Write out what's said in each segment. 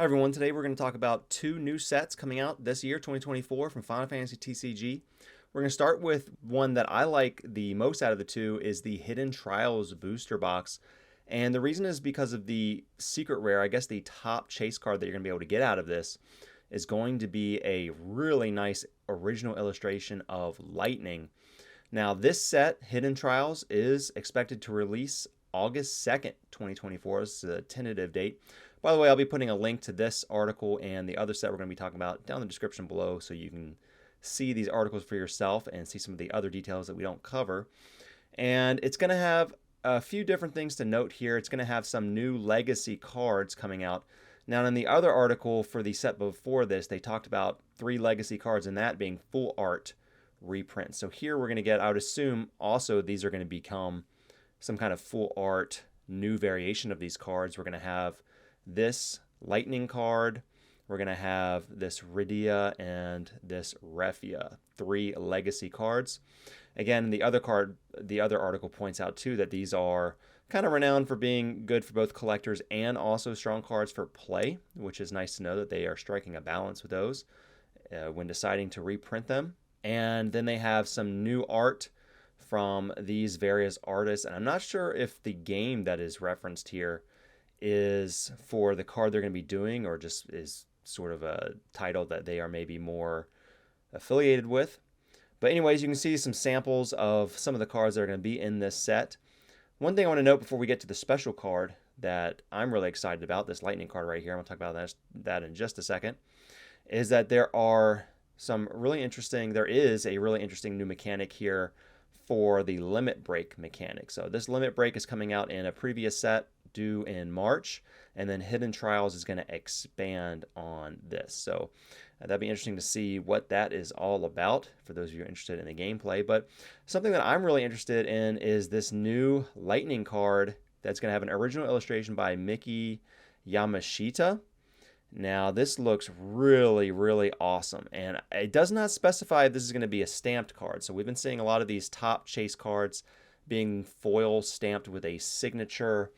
Hi everyone, today we're going to talk about two new sets coming out this year, 2024, from Final Fantasy TCG. We're going to start with one that I like the most out of the two is the Hidden Trials booster box. And the reason is because of the secret rare, I guess the top chase card that you're going to be able to get out of this is going to be a really nice original illustration of Lightning. Now this set, Hidden Trials, is expected to release August 2nd, 2024. This is a tentative date. By the way, I'll be putting a link to this article and the other set we're going to be talking about down in the description below so you can see these articles for yourself and see some of the other details that we don't cover. And it's going to have a few different things to note here. It's going to have some new legacy cards coming out. Now, in the other article for the set before this, they talked about 3 legacy cards, and that being full art reprints. So here we're going to get, I would assume, also these are going to become some kind of full art new variation of these cards. We're going to have this Lightning card, we're going to have this Rydia and this Refia, 3 legacy cards. Again, the other article points out too that these are kind of renowned for being good for both collectors and also strong cards for play, which is nice to know that they are striking a balance with those when deciding to reprint them. And then they have some new art from these various artists, and I'm not sure if the game that is referenced here is for the card they're going to be doing or just is sort of a title that they are maybe more affiliated with. But anyways, you can see some samples of some of the cards that are going to be in this set. One thing I want to note before we get to the special card that I'm really excited about, this Lightning card right here, I'm going to talk about that in just a second, is that there is a really interesting new mechanic here for the limit break mechanic. So this limit break is coming out in a previous set due in March, and then Hidden Trials is going to expand on this. So that'd be interesting to see what that is all about for those of you interested in the gameplay. But something that I'm really interested in is this new Lightning card that's going to have an original illustration by Miki Yamashita. Now this looks really, really awesome, and it does not specify if this is going to be a stamped card. So we've been seeing a lot of these top chase cards being foil stamped with a signature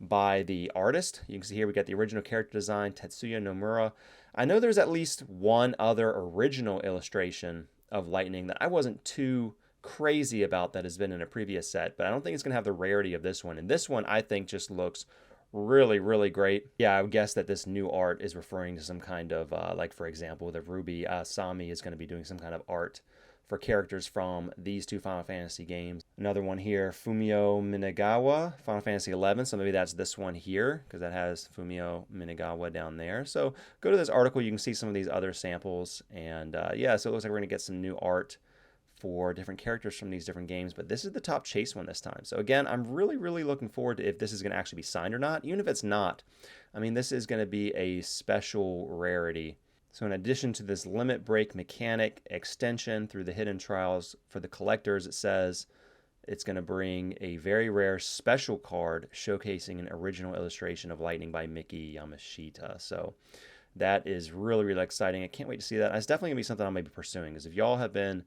by the artist. You can see here we got the original character design, Tetsuya Nomura. I know there's at least one other original illustration of Lightning that I wasn't too crazy about that has been in a previous set, but I don't think it's going to have the rarity of this one. And this one I think just looks really, really great. Yeah, I would guess that this new art is referring to some kind of, like for example, the Ruby Asami is going to be doing some kind of art for characters from these 2 Final Fantasy games. Another one here, Fumio Minagawa, Final Fantasy XI. So maybe that's this one here because that has Fumio Minagawa down there. So go to this article, you can see some of these other samples. And yeah, so it looks like we're going to get some new art for different characters from these different games, but this is the top chase one this time. So again, I'm really, really looking forward to if this is going to actually be signed or not. Even if it's not, I mean, this is going to be a special rarity. So in addition to this limit break mechanic extension through the Hidden Trials, for the collectors, it says it's going to bring a very rare special card showcasing an original illustration of Lightning by Miki Yamashita. So that is really, really exciting. I can't wait to see that. It's definitely going to be something I'll maybe pursuing, because if y'all have been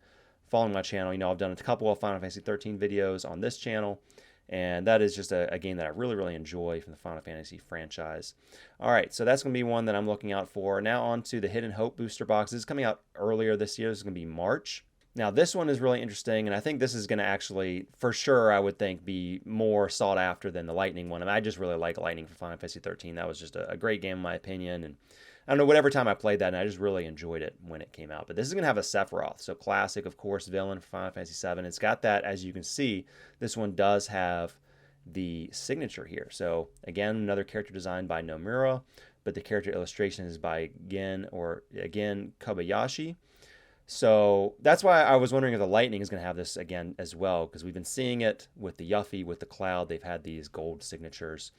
following my channel, you know I've done a couple of Final Fantasy 13 videos on this channel, and that is just a game that I really, really enjoy from the Final Fantasy franchise. All right, so that's going to be one that I'm looking out for. Now on to the Hidden Hope booster box. This is coming out earlier this year. This is going to be March. Now this one is really interesting, and I think this is going to actually, for sure, I would think, be more sought after than the Lightning one. I mean, I just really like Lightning for Final Fantasy 13. That was just a great game in my opinion, and I don't know, whatever time I played that, and I just really enjoyed it when it came out. But this is going to have a Sephiroth, so classic, of course, villain for Final Fantasy VII. It's got that, as you can see, this one does have the signature here. So again, another character designed by Nomura, but the character illustration is by Gen Kobayashi. So that's why I was wondering if the Lightning is going to have this again as well, because we've been seeing it with the Yuffie, with the Cloud. They've had these gold signatures.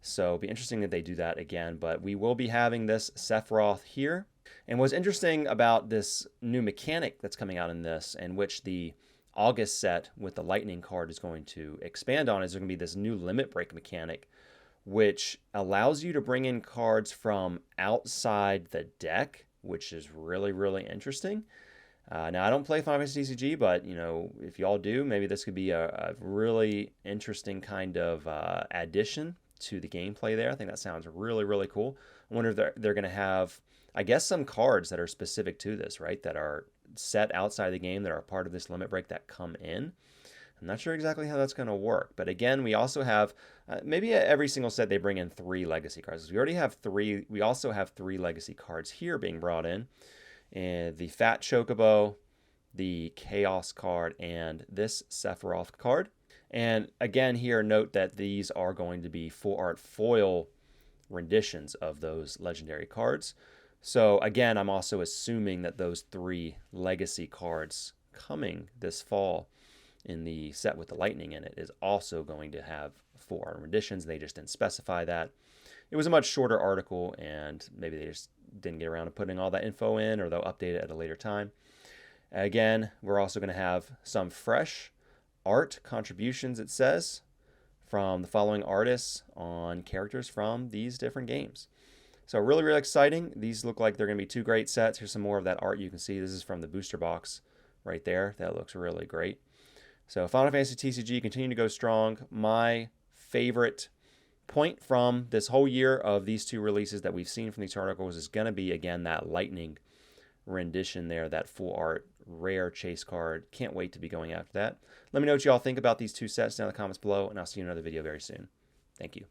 So it'll be interesting that they do that again, but we will be having this Sephiroth here. And what's interesting about this new mechanic that's coming out in this, and which the August set with the Lightning card is going to expand on, is there going to be this new limit break mechanic, which allows you to bring in cards from outside the deck, which is really, really interesting. Now, I don't play Final Fantasy TCG, but, you know, if y'all do, maybe this could be a really interesting kind of addition to the gameplay there. I think that sounds really, really cool. I wonder if they're going to have, I guess, some cards that are specific to this, right? That are set outside the game that are part of this limit break that come in. I'm not sure exactly how that's going to work. But again, we also have, maybe every single set they bring in 3 legacy cards. We already have 3. We also have 3 legacy cards here being brought in. And the Fat Chocobo, the Chaos card, and this Sephiroth card. And again, here, note that these are going to be full art foil renditions of those legendary cards. So again, I'm also assuming that those 3 legacy cards coming this fall in the set with the lightning in it is also going to have full art renditions. They just didn't specify that. It was a much shorter article, and maybe they just didn't get around to putting all that info in, or they'll update it at a later time. Again, we're also going to have some fresh art contributions, it says, from the following artists on characters from these different games. So really, really exciting. These look like they're going to be 2 great sets. Here's some more of that art you can see. This is from the booster box right there. That looks really great. So Final Fantasy TCG continue to go strong. My favorite point from this whole year of these 2 releases that we've seen from these articles is going to be, again, that lightning rendition there, that full art rare chase card. Can't wait to be going after that. Let me know what you all think about these 2 sets down in the comments below, and I'll see you in another video very soon. Thank you.